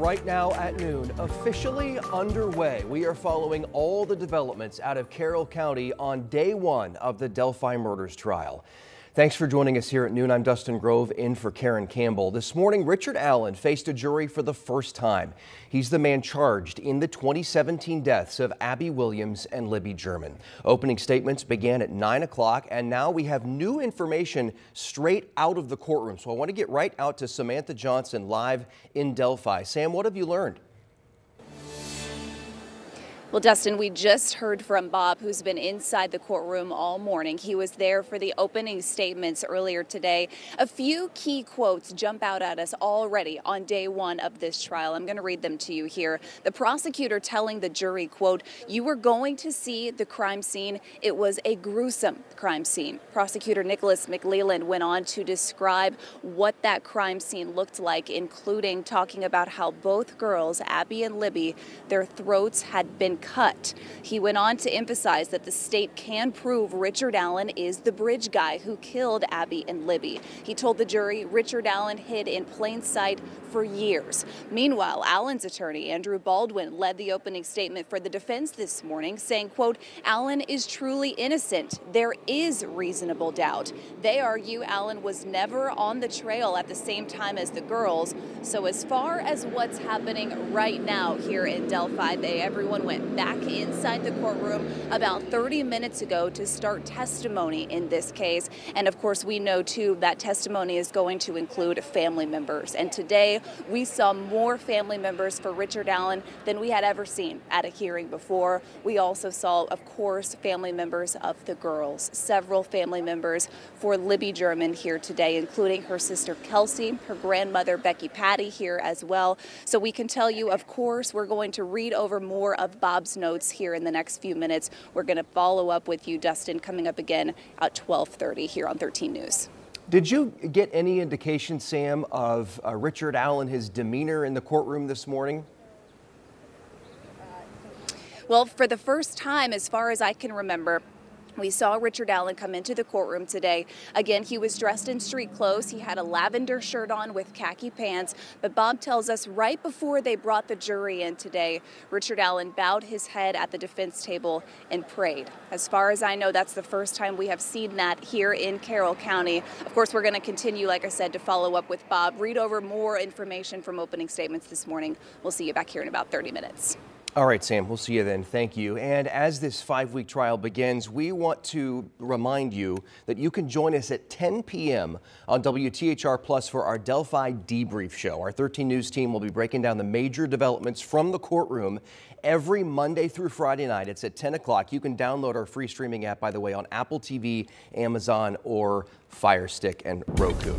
right now at noon, officially underway. We are following all the developments out of Carroll County on day one of the Delphi murders trial. Thanks for joining us here at noon. I'm Dustin Grove in for Karen Campbell. This morning, Richard Allen faced a jury for the first time. He's the man charged in the 2017 deaths of Abby Williams and Libby German. Opening statements began at 9 o'clock, and now we have new information straight out of the courtroom. So I want to get right out to Samantha Johnson live in Delphi. Sam, what have you learned? Well, Dustin, we just heard from Bob, who's been inside the courtroom all morning. He was there for the opening statements earlier today. A few key quotes jump out at us already on day one of this trial. I'm going to read them to you here. The prosecutor telling the jury, quote, "You were going to see the crime scene. It was a gruesome crime scene." Prosecutor Nicholas McLeland went on to describe what that crime scene looked like, including talking about how both girls, Abby and Libby, their throats had been cut. He went on to emphasize that the state can prove Richard Allen is the bridge guy who killed Abby and Libby. He told the jury Richard Allen hid in plain sight for years. Meanwhile, Allen's attorney, Andrew Baldwin, led the opening statement for the defense this morning, saying, quote, "Allen is truly innocent. There is reasonable doubt. They argue Allen was never on the trail at the same time as the girls. So as far as what's happening right now here in Delphi, everyone went back inside the courtroom about 30 minutes ago to start testimony in this case. And of course, we know too that testimony is going to include family members. And today we saw more family members for Richard Allen than we had ever seen at a hearing before. We also saw, of course, family members of the girls, several family members for Libby German here today, including her sister Kelsey, her grandmother Becky Patty here as well. So we can tell you, of course, we're going to read over more of Bob's notes here in the next few minutes. We're going to follow up with you, Dustin, coming up again at 12:30 here on 13 News. Did you get any indication, Sam, of Richard Allen, his demeanor in the courtroom this morning? Well, for the first time, as far as I can remember, we saw Richard Allen come into the courtroom today. Again, he was dressed in street clothes. He had a lavender shirt on with khaki pants. But Bob tells us right before they brought the jury in today, Richard Allen bowed his head at the defense table and prayed. As far as I know, that's the first time we have seen that here in Carroll County. Of course, we're going to continue, like I said, to follow up with Bob, read over more information from opening statements this morning. We'll see you back here in about 30 minutes. All right, Sam, we'll see you then. Thank you. And as this 5-week trial begins, we want to remind you that you can join us at 10 p.m. on WTHR Plus for our Delphi Debrief Show. Our 13 News team will be breaking down the major developments from the courtroom every Monday through Friday night. It's at 10 o'clock. You can download our free streaming app, by the way, on Apple TV, Amazon, or Fire Stick and Roku.